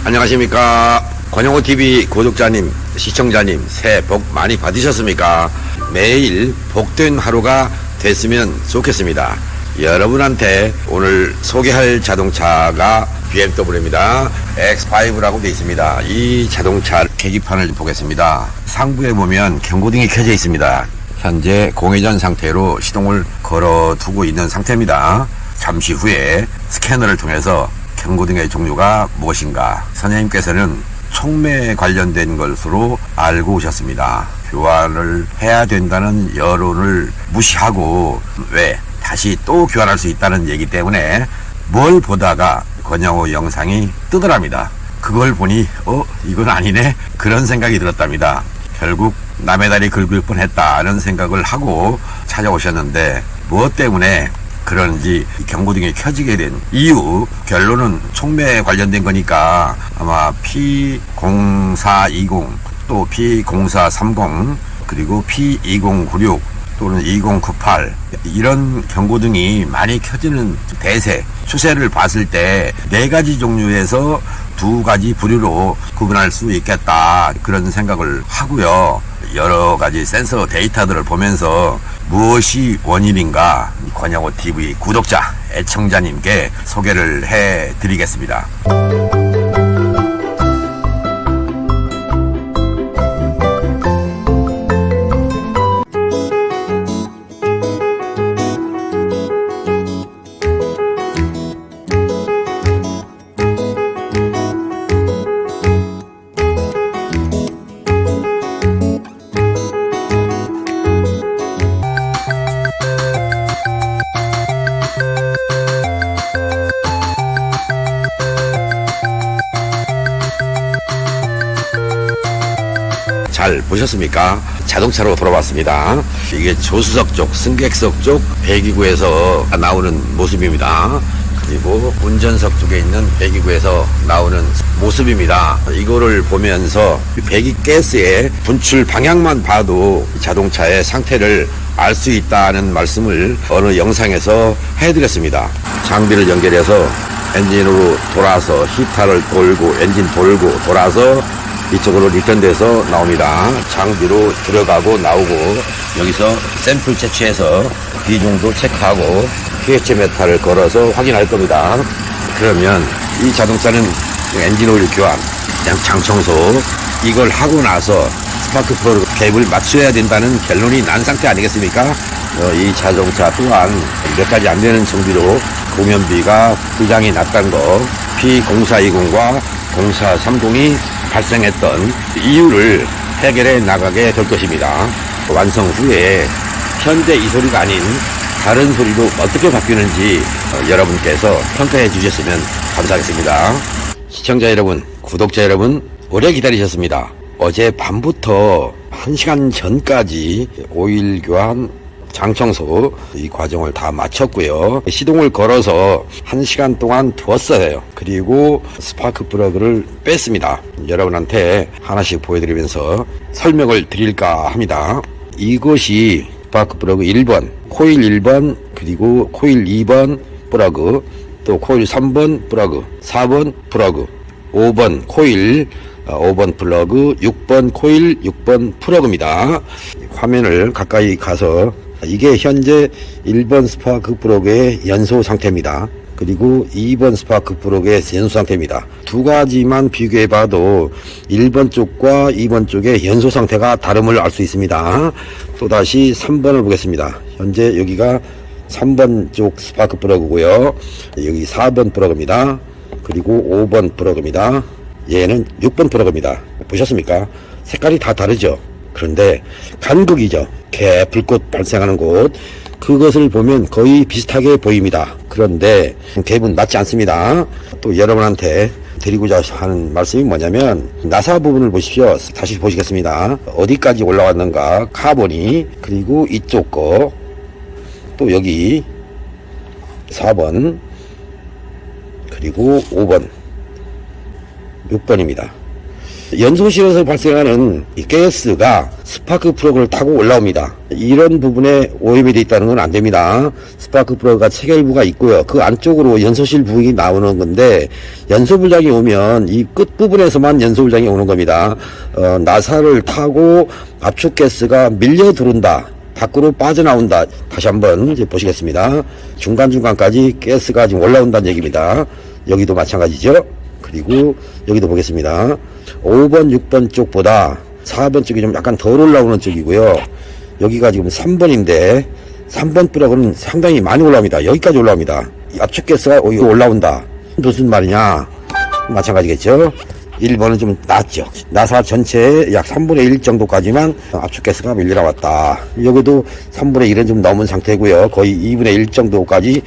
안녕하십니까. 권영호TV 구독자님, 시청자님, 새해 복 많이 받으셨습니까? 매일 복된 하루가 됐으면 좋겠습니다. 여러분한테 오늘 소개할 자동차가 BMW입니다. X5라고 되어 있습니다. 이 자동차 계기판을 보겠습니다. 상부에 보면 경고등이 켜져 있습니다. 현재 공회전 상태로 시동을 걸어두고 있는 상태입니다. 잠시 후에 스캐너를 통해서 경고등의 종류가 무엇인가 선생님께서는 촉매에 관련된 것으로 알고 오셨습니다. 교환을 해야 된다는 여론을 무시하고 왜 다시 또 교환할 수 있다는 얘기 때문에 뭘 보다가 권영호 영상이 뜨더랍니다. 그걸 보니 이건 아니네 그런 생각이 들었답니다. 결국 남의 다리 긁을 뻔했다는 생각을 하고 찾아오셨는데 무엇 때문에 그런지 경고등이 켜지게 된 이유 결론은 촉매에 관련된 거니까 아마 P0420 또 P0430 그리고 P2096 또는 2098 이런 경고등이 많이 켜지는 대세 추세를 봤을 때 4가지 종류에서 2가지 부류로 구분할 수 있겠다 그런 생각을 하고요. 여러 가지 센서 데이터들을 보면서 무엇이 원인인가 권영호TV 구독자 애청자님께 소개를 해 드리겠습니다. 잘 보셨습니까? 자동차로 돌아왔습니다. 이게 조수석 쪽, 승객석 쪽 배기구에서 나오는 모습입니다. 그리고 운전석 쪽에 있는 배기구에서 나오는 모습입니다. 이거를 보면서 배기가스의 분출 방향만 봐도 자동차의 상태를 알 수 있다는 말씀을 어느 영상에서 해드렸습니다. 장비를 연결해서 엔진으로 돌아서 히터를 돌고 엔진 돌고 돌아서 이쪽으로 리턴돼서 나옵니다. 장비로 들어가고 나오고 여기서 샘플 채취해서 비중도 체크하고 pH 메타를 걸어서 확인할 겁니다. 그러면 이 자동차는 엔진 오일 교환, 장청소 이걸 하고 나서 스파크 플러그 갭을 맞춰야 된다는 결론이 난 상태 아니겠습니까? 이 자동차 또한 몇 가지 안 되는 정비로 공연비가 부장이 났다는 거 P0420과 0430이 발생했던 이유를 해결해 나가게 될 것입니다. 완성 후에 현재 이 소리가 아닌 다른 소리로 어떻게 바뀌는지 여러분께서 평가해 주셨으면 감사하겠습니다. 시청자 여러분, 구독자 여러분, 오래 기다리셨습니다. 어제 밤부터 1시간 전까지 오일 교환 장청소 이 과정을 다 마쳤고요. 시동을 걸어서 1시간 동안 두었어요. 그리고 스파크 플러그를 뺐습니다. 여러분한테 하나씩 보여드리면서 설명을 드릴까 합니다. 이것이 스파크 플러그 1번, 코일 1번, 그리고 코일 2번 플러그, 또 코일 3번 플러그, 4번 플러그, 5번 코일 5번 플러그, 6번 코일 6번 플러그입니다. 화면을 가까이 가서 이게 현재 1번 스파크 플러그의 연소 상태입니다. 그리고 2번 스파크 플러그의 연소 상태입니다. 2가지만 비교해 봐도 1번 쪽과 2번 쪽의 연소 상태가 다름을 알 수 있습니다. 또다시 3번을 보겠습니다. 현재 여기가 3번 쪽 스파크 플러그고요. 여기 4번 플러그입니다. 그리고 5번 플러그입니다. 얘는 6번 플러그입니다. 보셨습니까? 색깔이 다 다르죠? 그런데 간극이죠. 이렇게 불꽃 발생하는 곳 그것을 보면 거의 비슷하게 보입니다. 그런데 갭은 맞지 않습니다. 또 여러분한테 드리고자 하는 말씀이 뭐냐면 나사 부분을 보십시오. 다시 보시겠습니다. 어디까지 올라왔는가 카본이 그리고 이쪽 거 또 여기 4번 그리고 5번 6번입니다. 연소실에서 발생하는 이 가스가 스파크 플러그를 타고 올라옵니다. 이런 부분에 오염이 되어 있다는 건 안 됩니다. 스파크 플러그가 체결부가 있고요. 그 안쪽으로 연소실 부분이 나오는 건데, 연소불량이 오면 이 끝부분에서만 연소불량이 오는 겁니다. 나사를 타고 압축가스가 밀려 들어온다, 밖으로 빠져나온다. 다시 한번 이제 보시겠습니다. 중간중간까지 가스가 지금 올라온다는 얘기입니다. 여기도 마찬가지죠. 그리고 여기도 보겠습니다. 5번, 6번 쪽보다 4번 쪽이 좀 약간 덜 올라오는 쪽이고요. 여기가 지금 3번인데 3번 플러그는 상당히 많이 올라옵니다. 여기까지 올라옵니다. 이 압축가스가 올라온다. 무슨 말이냐? 마찬가지겠죠. 1번은 좀 낮죠. 나사 전체의 약 3분의 1 정도까지만 압축가스가 밀려 나왔다. 여기도 3분의 1은 좀 넘은 상태고요. 거의 2분의 1 정도까지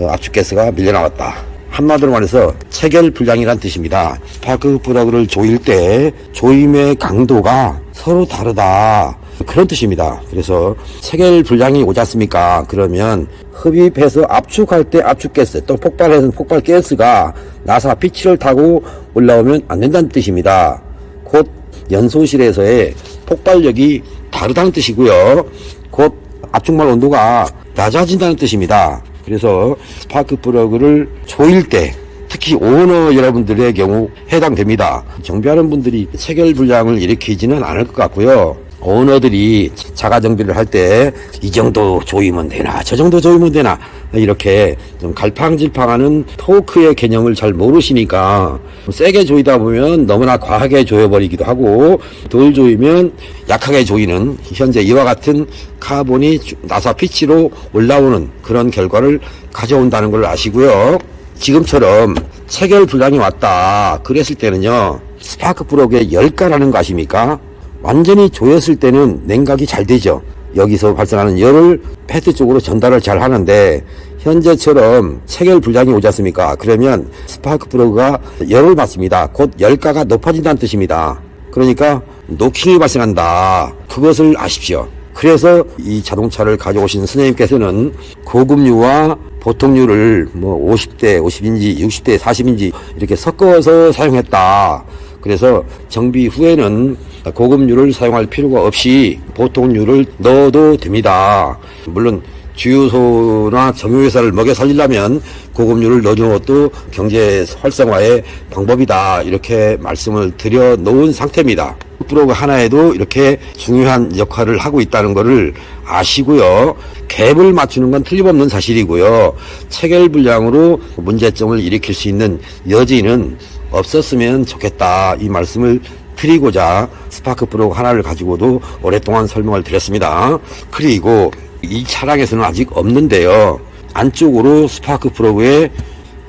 압축가스가 밀려 나왔다. 한마디로 말해서 체결 불량이란 뜻입니다. 스파크 플러그를 조일 때 조임의 강도가 서로 다르다, 그런 뜻입니다. 그래서 체결 불량이 오지 않습니까? 그러면 흡입해서 압축할 때 압축가스, 또 폭발해서 폭발가스가 나사 피치를 타고 올라오면 안 된다는 뜻입니다. 곧 연소실에서의 폭발력이 다르다는 뜻이고요. 곧 압축말 온도가 낮아진다는 뜻입니다. 그래서 스파크 플러그를 조일 때, 특히 오너 여러분들의 경우 해당됩니다. 정비하는 분들이 체결 불량을 일으키지는 않을 것 같고요. 오너들이 자가 정비를 할 때 이 정도 조이면 되나, 저 정도 조이면 되나, 이렇게 좀 갈팡질팡하는 토크의 개념을 잘 모르시니까 세게 조이다 보면 너무나 과하게 조여버리기도 하고, 덜 조이면 약하게 조이는, 현재 이와 같은 카본이 나사 피치로 올라오는 그런 결과를 가져온다는 걸 아시고요. 지금처럼 체결 불량이 왔다 그랬을 때는요, 스파크 플러그에 열가라는 거 아십니까? 완전히 조였을 때는 냉각이 잘 되죠. 여기서 발생하는 열을 패드 쪽으로 전달을 잘 하는데, 현재처럼 체결 불량이 오지 않습니까? 그러면 스파크 플러그가 열을 받습니다. 곧 열가가 높아진다는 뜻입니다. 그러니까 노킹이 발생한다. 그것을 아십시오. 그래서 이 자동차를 가져오신 선생님께서는 고급류와 보통류를 50대 50인지 60대 40인지 이렇게 섞어서 사용했다. 그래서 정비 후에는 고급류를 사용할 필요가 없이 보통류를 넣어도 됩니다. 물론 주유소나 정유회사를 먹여 살리려면 고급류를 넣어주는 것도 경제 활성화의 방법이다, 이렇게 말씀을 드려 놓은 상태입니다. 플러그 하나에도 이렇게 중요한 역할을 하고 있다는 것을 아시고요. 갭을 맞추는 건 틀림없는 사실이고요. 체결 불량으로 문제점을 일으킬 수 있는 여지는 없었으면 좋겠다, 이 말씀을 드리고자 스파크 플러그 하나를 가지고도 오랫동안 설명을 드렸습니다. 그리고 이 차량에서는 아직 없는데요, 안쪽으로 스파크 플러그에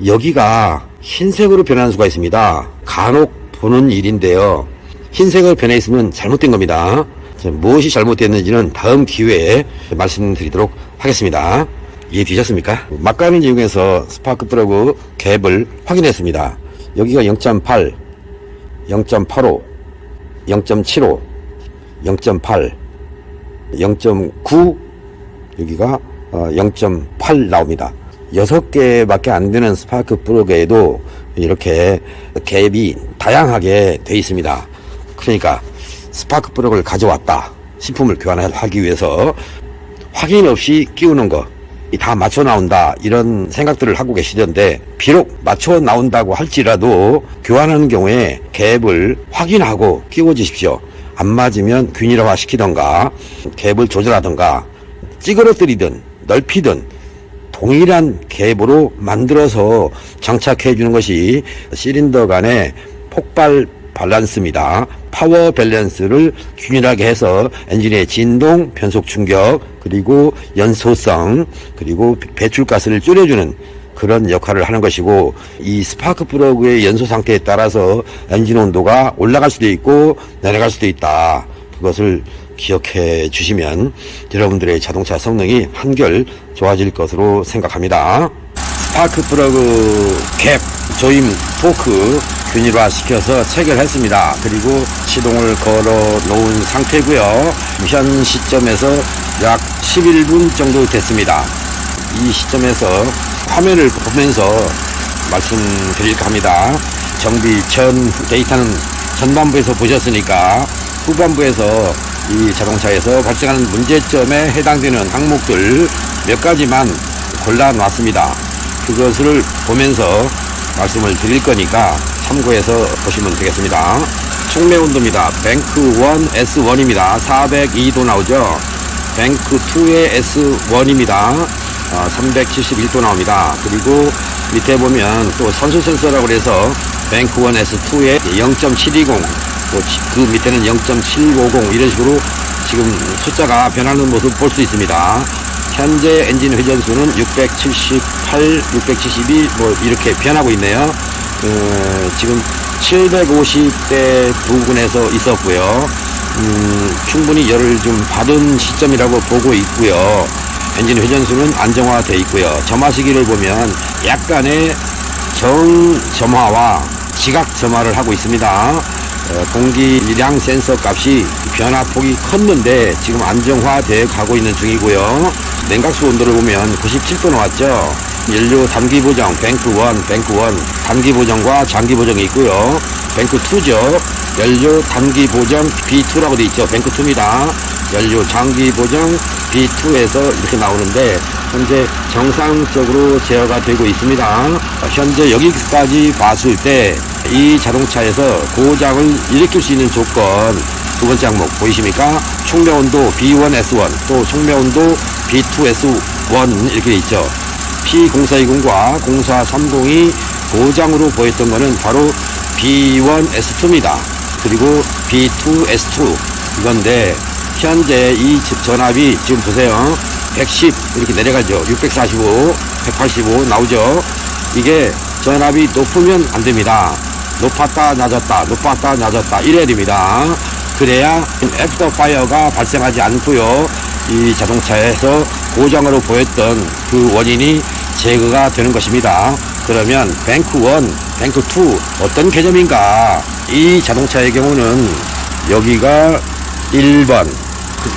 여기가 흰색으로 변하는 수가 있습니다. 간혹 보는 일인데요, 흰색으로 변해 있으면 잘못된 겁니다. 무엇이 잘못됐는지는 다음 기회에 말씀드리도록 하겠습니다. 이해되셨습니까? 막간을 이용해서 스파크 플러그 갭을 확인했습니다. 여기가 0.8, 0.85, 0.75, 0.8, 0.9, 여기가 0.8 나옵니다. 6개밖에 안 되는 스파크 플러그에도 이렇게 갭이 다양하게 되어 있습니다. 그러니까 스파크 플러그를 가져왔다, 신품을 교환하기 위해서 확인 없이 끼우는 거, 다 맞춰 나온다, 이런 생각들을 하고 계시던데, 비록 맞춰 나온다고 할지라도 교환하는 경우에 갭을 확인하고 끼워 주십시오. 안 맞으면 균일화 시키던가 갭을 조절하던가 찌그러뜨리든 넓히든 동일한 갭으로 만들어서 장착해 주는 것이 실린더 간의 폭발 밸런스입니다. 파워 밸런스를 균일하게 해서 엔진의 진동, 변속 충격, 그리고 연소성, 그리고 배출가스를 줄여주는 그런 역할을 하는 것이고, 이 스파크 플러그의 연소 상태에 따라서 엔진 온도가 올라갈 수도 있고 내려갈 수도 있다. 그것을 기억해 주시면 여러분들의 자동차 성능이 한결 좋아질 것으로 생각합니다. 스파크 플러그 갭 조임 토크 균일화 시켜서 체결했습니다. 그리고 시동을 걸어 놓은 상태고요. 현 시점에서 약 11분 정도 됐습니다. 이 시점에서 화면을 보면서 말씀드릴까 합니다. 정비 전 데이터는 전반부에서 보셨으니까 후반부에서 이 자동차에서 발생하는 문제점에 해당되는 항목들 몇 가지만 골라놨습니다. 그것을 보면서 말씀을 드릴 거니까 참고해서 보시면 되겠습니다. 촉매 온도입니다. 뱅크 1 S1입니다. 402도 나오죠. 뱅크 2의 S1입니다. 371도 나옵니다. 그리고 밑에 보면 또 선수 센서라고 해서 뱅크 1 S2의 0.720, 또 그 밑에는 0.750 이런 식으로 지금 숫자가 변하는 모습 볼 수 있습니다. 현재 엔진 회전수는 678, 672 뭐 이렇게 변하고 있네요. 지금 750대 부근에서 있었고요. 충분히 열을 좀 받은 시점이라고 보고 있고요. 엔진 회전수는 안정화되어 있고요. 점화 시기를 보면 약간의 정점화와 지각점화를 하고 있습니다. 공기량 센서 값이 변화폭이 컸는데 지금 안정화되어 가고 있는 중이고요. 냉각수 온도를 보면 97도 나왔죠. 연료 단기 보정 뱅크 1 단기 보정과 장기 보정이 있고요. 뱅크 2죠. 연료 단기 보정 B2라고 되어 있죠. 뱅크 2입니다. 연료 장기 보정 B2에서 이렇게 나오는데 현재 정상적으로 제어가 되고 있습니다. 현재 여기까지 봤을 때 이 자동차에서 고장을 일으킬 수 있는 조건 두 번째 항목 보이십니까? 촉매온도 B1S1 또 촉매온도 B2S1 이렇게 되어 있죠. P0420과 0430이 고장으로 보였던 것은 바로 B1S2입니다. 그리고 B2S2 이건데 현재 이 전압이 지금 보세요. 110 이렇게 내려가죠. 645, 185 나오죠. 이게 전압이 높으면 안 됩니다. 높았다 낮았다 높았다 낮았다 이래야 됩니다. 그래야 애프터 파이어가 발생하지 않고요. 이 자동차에서 고장으로 보였던 그 원인이 제거가 되는 것입니다. 그러면 뱅크 1, 뱅크 2 어떤 개념인가? 이 자동차의 경우는 여기가 1번,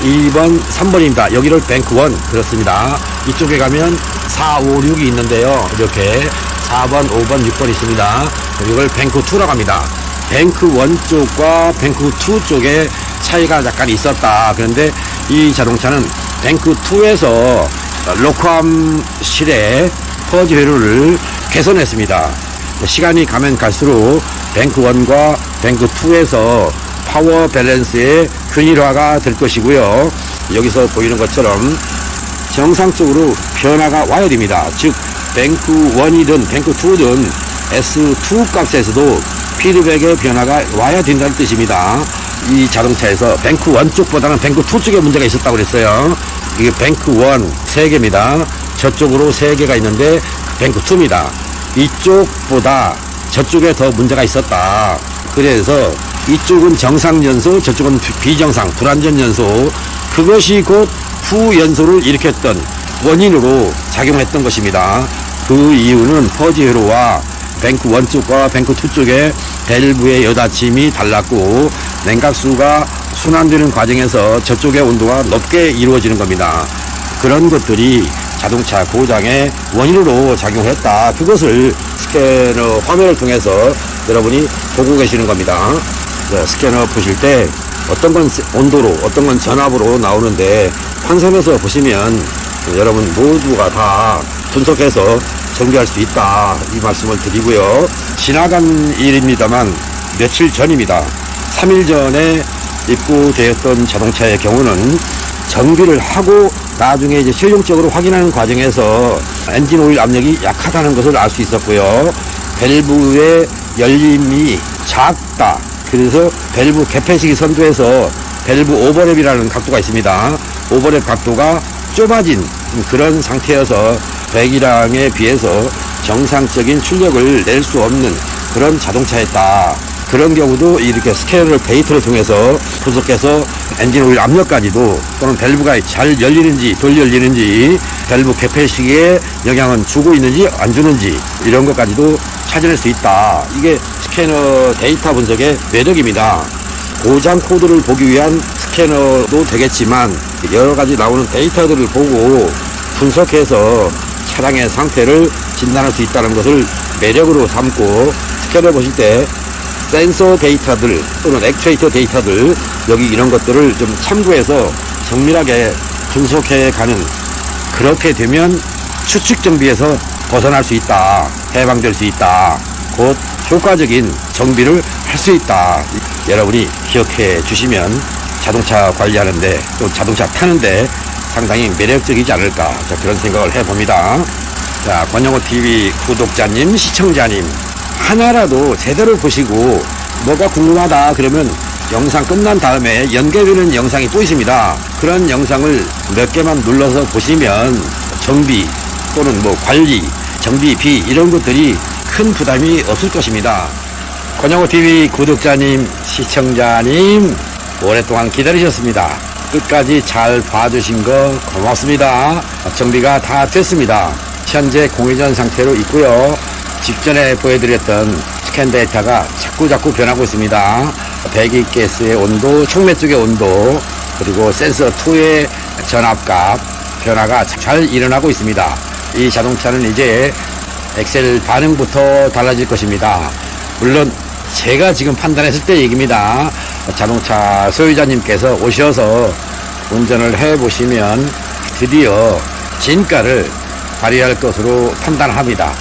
2번, 3번입니다. 여기를 뱅크 1 그렇습니다. 이쪽에 가면 4, 5, 6이 있는데요. 이렇게 4번, 5번, 6번 있습니다. 이걸 뱅크 2라고 합니다. 뱅크 1 쪽과 뱅크 2 쪽에 차이가 약간 있었다. 그런데 이 자동차는 뱅크 2에서 로크암실의 퍼지 회로를 개선했습니다. 시간이 가면 갈수록 뱅크 1과 뱅크 2에서 파워 밸런스의 균일화가 될 것이고요. 여기서 보이는 것처럼 정상적으로 변화가 와야 됩니다. 즉 뱅크 1이든 뱅크 2든 S2 값에서도 피드백의 변화가 와야 된다는 뜻입니다. 이 자동차에서 뱅크 1 쪽보다는 뱅크 2 쪽에 문제가 있었다고 그랬어요. 이게 뱅크 1 3개입니다. 저쪽으로 3개가 있는데 뱅크 2입니다. 이쪽보다 저쪽에 더 문제가 있었다. 그래서 이쪽은 정상 연소, 저쪽은 비정상, 불완전 연소. 그것이 곧 후연소를 일으켰던 원인으로 작용했던 것입니다. 그 이유는 퍼지 회로와 뱅크 1 쪽과 뱅크 2 쪽의 밸브의 여닫힘이 달랐고 냉각수가 순환되는 과정에서 저쪽의 온도가 높게 이루어지는 겁니다. 그런 것들이 자동차 고장의 원인으로 작용했다. 그것을 스캐너 화면을 통해서 여러분이 보고 계시는 겁니다. 스캐너 보실 때 어떤 건 온도로 어떤 건 전압으로 나오는데 환선에서 보시면 여러분 모두가 다 분석해서 정비할 수 있다 이 말씀을 드리고요. 지나간 일입니다만 며칠 전입니다. 3일 전에 입고되었던 자동차의 경우는 정비를 하고 나중에 이제 실용적으로 확인하는 과정에서 엔진 오일 압력이 약하다는 것을 알 수 있었고요. 밸브의 열림이 작다. 그래서 밸브 개폐식이 선두에서 밸브 오버랩이라는 각도가 있습니다. 오버랩 각도가 좁아진 그런 상태여서 배기량에 비해서 정상적인 출력을 낼 수 없는 그런 자동차였다. 그런 경우도 이렇게 스캐너를 데이터를 통해서 분석해서 엔진 오일 압력까지도 또는 밸브가 잘 열리는지 덜 열리는지 밸브 개폐식에 영향은 주고 있는지 안 주는지 이런 것까지도 찾아낼 수 있다. 이게 스캐너 데이터 분석의 매력입니다. 고장 코드를 보기 위한 스캐너도 되겠지만 여러 가지 나오는 데이터들을 보고 분석해서 차량의 상태를 진단할 수 있다는 것을 매력으로 삼고 스캐너 보실 때 센서 데이터들 또는 액추에이터 데이터들 여기 이런 것들을 좀 참고해서 정밀하게 분석해 가는, 그렇게 되면 추측 정비에서 벗어날 수 있다, 해방될 수 있다, 곧 효과적인 정비를 할 수 있다. 여러분이 기억해 주시면 자동차 관리하는데 또 자동차 타는데 상당히 매력적이지 않을까, 자, 그런 생각을 해봅니다. 자, 권영호TV 구독자님, 시청자님, 하나라도 제대로 보시고 뭐가 궁금하다 그러면 영상 끝난 다음에 연결되는 영상이 또 있습니다. 그런 영상을 몇 개만 눌러서 보시면 정비 또는 뭐 관리, 정비비 이런 것들이 큰 부담이 없을 것입니다. 권영호TV 구독자님, 시청자님, 오랫동안 기다리셨습니다. 끝까지 잘 봐주신 거 고맙습니다. 정비가 다 됐습니다. 현재 공회전 상태로 있고요. 직전에 보여드렸던 스캔 데이터가 자꾸 변하고 있습니다. 배기가스의 온도, 촉매 쪽의 온도, 그리고 센서 2의 전압값 변화가 잘 일어나고 있습니다. 이 자동차는 이제 엑셀 반응부터 달라질 것입니다. 물론 제가 지금 판단했을 때 얘기입니다. 자동차 소유자님께서 오셔서 운전을 해 보시면 드디어 진가를 발휘할 것으로 판단합니다.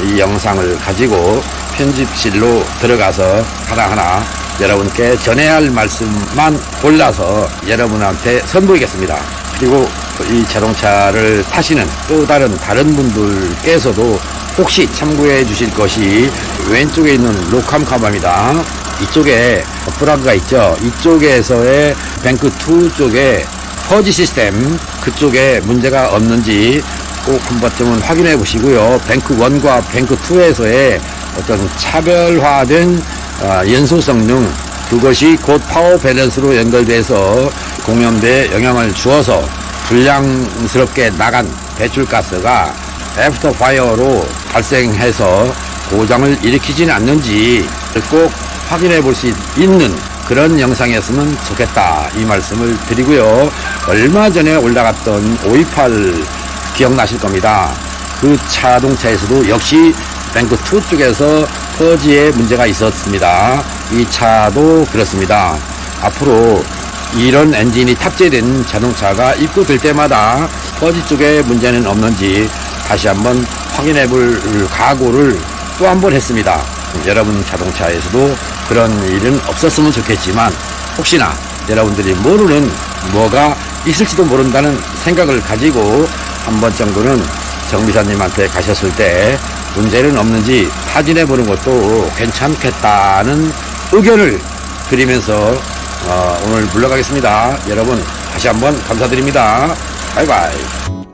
이 영상을 가지고 편집실로 들어가서 하나하나 여러분께 전해야 할 말씀만 골라서 여러분한테 선보이겠습니다. 그리고 이 자동차를 타시는 또 다른 분들께서도 혹시 참고해 주실 것이 왼쪽에 있는 로캄 카바입니다. 이쪽에 플러그가 있죠. 이쪽에서의 뱅크2 쪽에 퍼지 시스템, 그쪽에 문제가 없는지 꼭 한 번쯤은 확인해 보시고요. 뱅크1과 뱅크2에서의 어떤 차별화된 연소 성능, 그것이 곧 파워 밸런스로 연결돼서 공연대에 영향을 주어서 불량스럽게 나간 배출가스가 애프터 파이어로 발생해서 고장을 일으키지는 않는지 꼭 확인해 볼 수 있는 그런 영상이었으면 좋겠다, 이 말씀을 드리고요. 얼마 전에 올라갔던 528 기억나실 겁니다. 그 자동차에서도 역시 뱅크2 쪽에서 퍼지에 문제가 있었습니다. 이 차도 그렇습니다. 앞으로 이런 엔진이 탑재된 자동차가 입고될 때마다 퍼지 쪽에 문제는 없는지 다시 한번 확인해 볼 각오를 또 한 번 했습니다. 여러분 자동차에서도 그런 일은 없었으면 좋겠지만 혹시나 여러분들이 모르는 뭐가 있을지도 모른다는 생각을 가지고 한 번 정도는 정비사님한테 가셨을 때 문제는 없는지 타진해 보는 것도 괜찮겠다는 의견을 드리면서 오늘 물러가겠습니다. 여러분 다시 한번 감사드립니다. 바이바이.